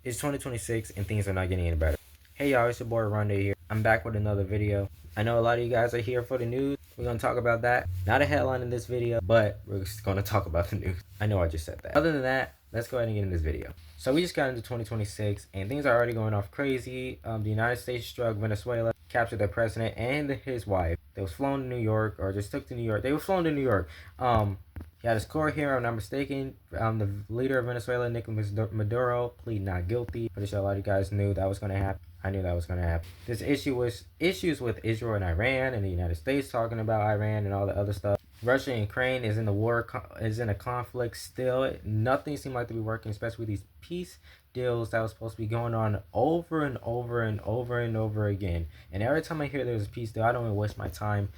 It's 2026 and things are not getting any better. Hey y'all, it's your boy Ronde here. I'm back with another video. I know a lot of you guys are here for the news. We're going to talk about that. Not a headline in this video, but we're just going to talk about the news. I know I just said that. Other than that, let's go ahead and get in this video. So we just got into 2026 and things are already going off crazy. The United States struck Venezuela, captured their president and his wife. They was flown to New York, or just took to New York. They were flown to New York. He had a score here, if I'm not mistaken. The leader of Venezuela, Nicolas Maduro, plead not guilty. Pretty sure a lot of you guys knew that was going to happen. I knew that was going to happen. This issue was issues with Israel and Iran, and the United States talking about Iran and all the other stuff. Russia and Ukraine is in the war, is in a conflict still. Nothing seemed like to be working, especially with these peace deals that was supposed to be going on over and over and over and over again. And every time I hear there's a peace deal, I don't even waste my time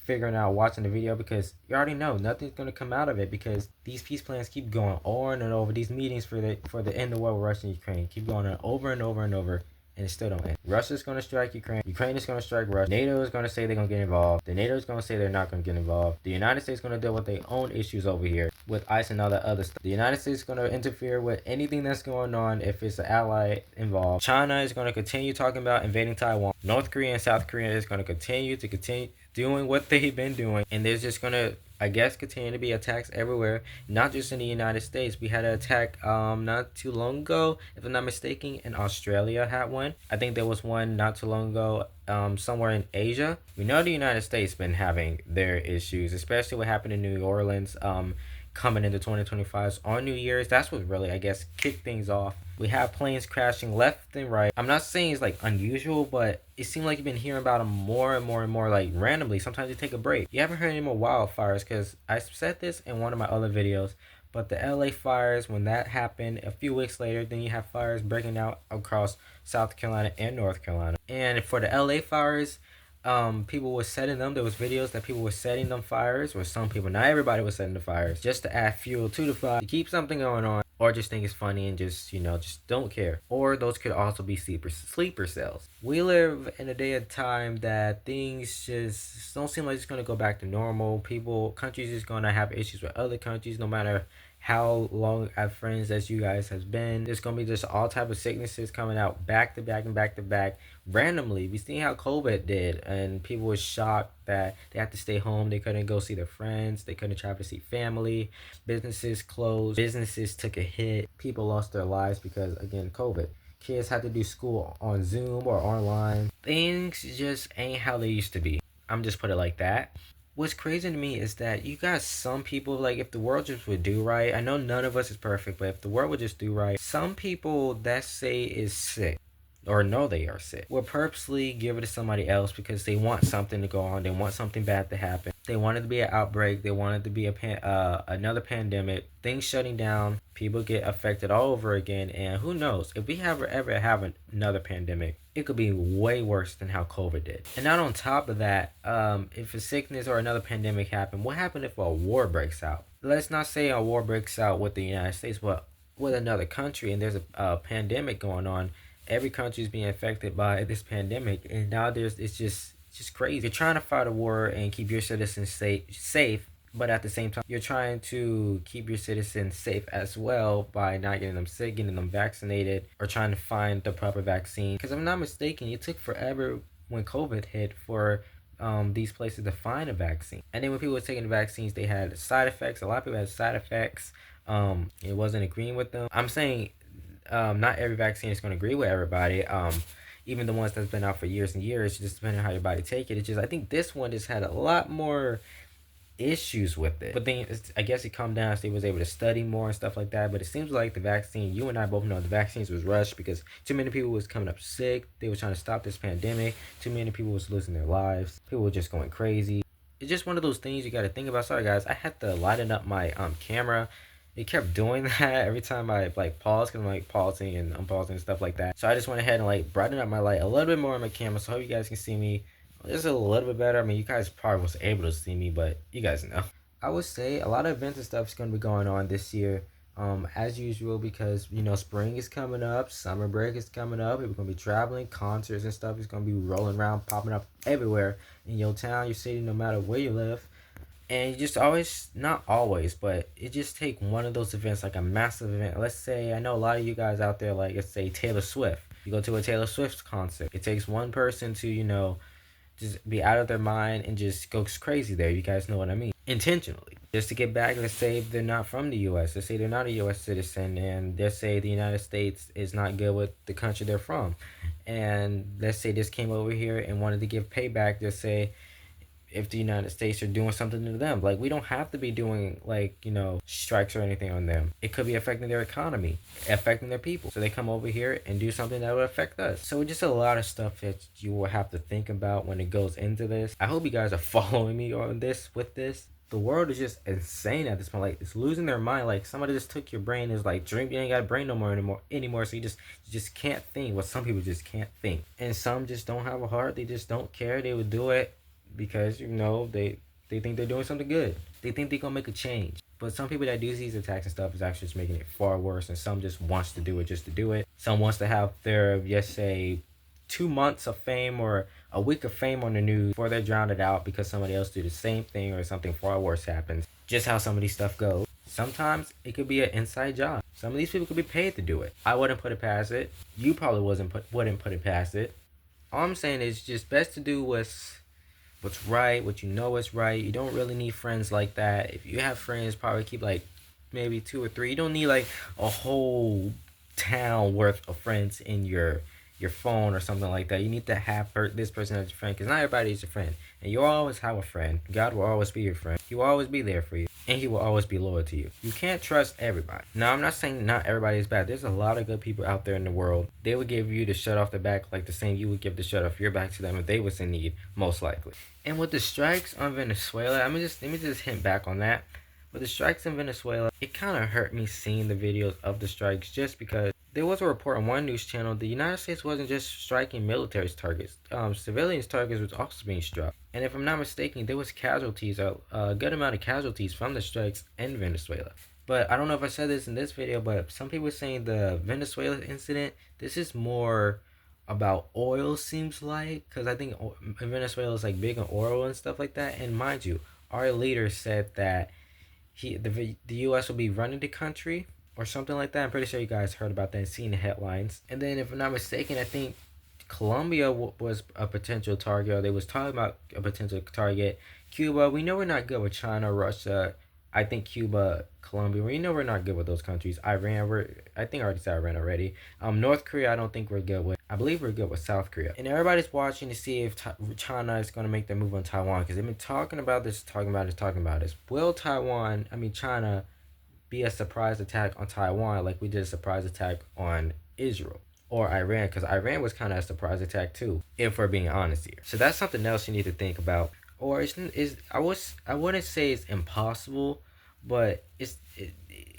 figuring out watching the video, because you already know nothing's going to come out of it, because these peace plans keep going over and over. These meetings for the end of war with Russia and Ukraine keep going on over and over and over, and it still don't end. Russia's going to strike Ukraine. Ukraine is going to strike Russia. NATO is going to say they're going to get involved. The NATO is going to say they're not going to get involved. The United States is going to deal with their own issues over here with ICE and all that other stuff. The United States is going to interfere with anything that's going on if it's an ally involved. China is going to continue talking about invading Taiwan. North Korea and South Korea is going to continue doing what they've been doing, and there's just going to, I guess, continue to be attacks everywhere, not just in the United States. We had an attack not too long ago, if I'm not mistaken, in Australia had one. I think there was one not too long ago somewhere in Asia. We know the United States been having their issues, especially what happened in New Orleans coming into 2025 on New Year's. That's what really, I guess, kicked things off. We have planes crashing left and right. I'm not saying it's like unusual, but it seemed like you've been hearing about them more and more and more, like randomly. Sometimes you take a break. You haven't heard any more wildfires, because I said this in one of my other videos, but the LA fires, when that happened, a few weeks later, then you have fires breaking out across South Carolina and North Carolina. And for the LA fires, people were setting them. There was videos that people were setting them fires, or some people, not everybody was setting the fires, just to add fuel to the fire, to keep something going on, or just think it's funny and just, just don't care. Or those could also be sleeper cells. We live in a day of time that things just don't seem like it's going to go back to normal. Countries is going to have issues with other countries, no matter how long I've friends as you guys has been. There's gonna be just all type of sicknesses coming out back to back and back to back randomly. We seen how COVID did, and people were shocked that they had to stay home. They couldn't go see their friends. They couldn't travel to see family. Businesses closed. Businesses took a hit. People lost their lives because, again, COVID. Kids had to do school on Zoom or online. Things just ain't how they used to be. I'm just put it like that. What's crazy to me is that you got some people, like, if the world just would do right, I know none of us is perfect, but if the world would just do right, some people that say is sick, or know they are sick, will purposely give it to somebody else because they want something to go on. They want something bad to happen. They want it to be an outbreak. They want it to be another pandemic. Things shutting down. People get affected all over again. And who knows? If we ever have another pandemic, it could be way worse than how COVID did. And not on top of that, if a sickness or another pandemic happened, what happened if a war breaks out? Let's not say a war breaks out with the United States, but with another country, and there's a pandemic going on. Every country is being affected by this pandemic, and now it's just crazy. You're trying to fight a war and keep your citizens safe, but at the same time, you're trying to keep your citizens safe as well by not getting them sick, getting them vaccinated, or trying to find the proper vaccine. Because if I'm not mistaken, it took forever when COVID hit for these places to find a vaccine. And then when people were taking the vaccines, they had side effects. A lot of people had side effects. It wasn't agreeing with them. I'm saying not every vaccine is going to agree with everybody. Even the ones that's been out for years and years, just depending on how your body take it. It's just, I think this one just had a lot more issues with it. But then I guess it calmed down, so he was able to study more and stuff like that. But it seems like the vaccine, you and I both know the vaccines was rushed because too many people was coming up sick. They were trying to stop this pandemic. Too many people was losing their lives. People were just going crazy. It's just one of those things you got to think about. Sorry guys, I had to lighten up my camera. It kept doing that every time I pause, because I'm pausing and unpausing and stuff like that. So I just went ahead and brighten up my light a little bit more on my camera, so I hope you guys can see me just a little bit better. I mean, you guys probably was able to see me, but you guys know. I would say a lot of events and stuff is going to be going on this year, as usual, because spring is coming up, summer break is coming up. People going to be traveling, concerts and stuff is going to be rolling around, popping up everywhere in your town, your city, no matter where you live. And you just always, not always, but it just take one of those events, like a massive event. Let's say, I know a lot of you guys out there, like, let's say Taylor Swift. You go to a Taylor Swift concert. It takes one person to, just be out of their mind and just goes crazy there. You guys know what I mean? Intentionally. Just to get back, let's say they're not from the U.S. Let's say they're not a U.S. citizen, and let's say the United States is not good with the country they're from. And let's say this came over here and wanted to give payback, just say, if the United States are doing something to them. Like, we don't have to be doing, like, strikes or anything on them. It could be affecting their economy, affecting their people. So they come over here and do something that would affect us. So just a lot of stuff that you will have to think about when it goes into this. I hope you guys are following me on this, with this. The world is just insane at this point. Like, it's losing their mind. Like, somebody just took your brain. It's like, dream, you ain't got a brain no more anymore. So you just can't think. Well, some people just can't think. And some just don't have a heart. They just don't care. They would do it because they think they're doing something good. They think they're gonna make a change. But some people that do these attacks and stuff is actually just making it far worse, and some just wants to do it just to do it. Some wants to have their, just say, 2 months of fame or a week of fame on the news before they're drowned out because somebody else do the same thing or something far worse happens. Just how some of these stuff goes. Sometimes it could be an inside job. Some of these people could be paid to do it. I wouldn't put it past it. You probably wouldn't put it past it. All I'm saying is just best to do what's right, what you know is right. You don't really need friends like that. If you have friends, probably keep like maybe 2 or 3. You don't need like a whole town worth of friends in your phone or something like that. You need to have this person as your friend, because not everybody is your friend, and you'll always have a friend. God will always be your friend. He will always be there for you, and he will always be loyal to you. You can't trust everybody. Now, I'm not saying not everybody is bad. There's a lot of good people out there in the world. They would give you the shut off the back like the same you would give the shut off your back to them if they was in need, most likely. And with the strikes on Venezuela, let me just hint back on that. With the strikes in Venezuela, it kind of hurt me seeing the videos of the strikes, just because there was a report on one news channel. The United States wasn't just striking military targets. Civilians' targets was also being struck. And if I'm not mistaken, there was casualties, a good amount of casualties from the strikes in Venezuela. But I don't know if I said this in this video, but some people are saying the Venezuela incident, this is more about oil, seems like, because I think Venezuela is like big on oil and stuff like that. And mind you, our leader said that the U.S. will be running the country or something like that. I'm pretty sure you guys heard about that and seen the headlines. And then, if I'm not mistaken, I think Colombia was a potential target, or they was talking about a potential target. Cuba, we know we're not good with China, Russia. I think Cuba, Colombia, we know we're not good with those countries. Iran, I think I already said Iran already. North Korea, I don't think we're good with. I believe we're good with South Korea. And everybody's watching to see if China is going to make their move on Taiwan, because they've been talking about this. Will China be a surprise attack on Taiwan like we did a surprise attack on Israel? Or Iran, because Iran was kind of a surprise attack too, if we're being honest here. So that's something else you need to think about. Or I wouldn't say it's impossible, but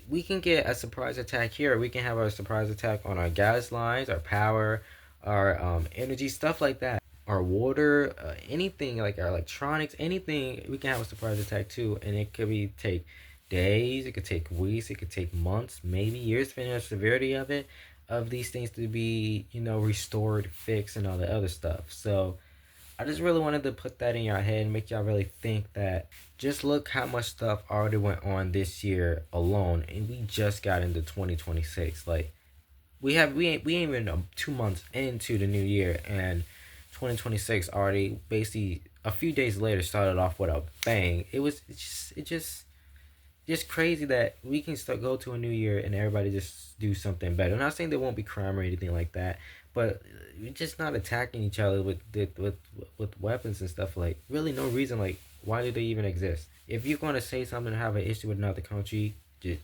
we can get a surprise attack here. Or we can have a surprise attack on our gas lines, our power, our energy, stuff like that. Our water, anything like our electronics, anything, we can have a surprise attack too. And it could take days, it could take weeks, it could take months, maybe years, depending on the severity of these things to be, restored, fixed, and all the other stuff. So I just really wanted to put that in your head and make y'all really think that just look how much stuff already went on this year alone, and we just got into 2026. Like, we ain't even 2 months into the new year, and 2026 already basically a few days later started off with a bang. It's just crazy that we can still go to a new year and everybody just do something better. I'm not saying there won't be crime or anything like that, but we're just not attacking each other with weapons and stuff. Like, really no reason. Like, why do they even exist? If you're going to say something and have an issue with another country,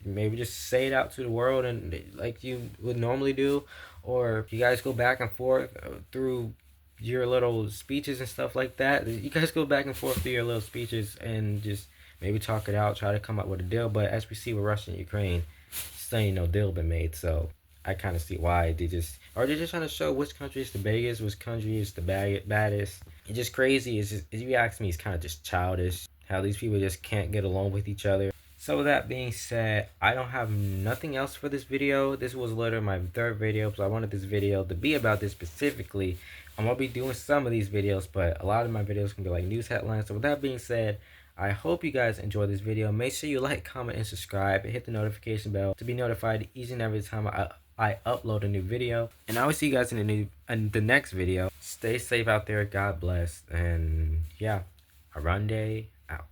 maybe just say it out to the world, and like you would normally do. Or if you guys go back and forth through your little speeches and stuff like that, you guys go back and forth through your little speeches and just maybe talk it out, try to come up with a deal. But as we see with Russia and Ukraine, still ain't no deal been made. So I kind of see why they're just trying to show which country is the biggest, which country is the baddest. It's just crazy. It's just, if you ask me, it's kind of just childish how these people just can't get along with each other. So with that being said, I don't have nothing else for this video. This was literally my third video, so I wanted this video to be about this specifically. I'm going to be doing some of these videos, but a lot of my videos can be like news headlines. So with that being said, I hope you guys enjoy this video. Make sure you like, comment, and subscribe, and hit the notification bell to be notified each and every time I upload a new video. And I will see you guys in the next video. Stay safe out there. God bless. And yeah, Aronde out.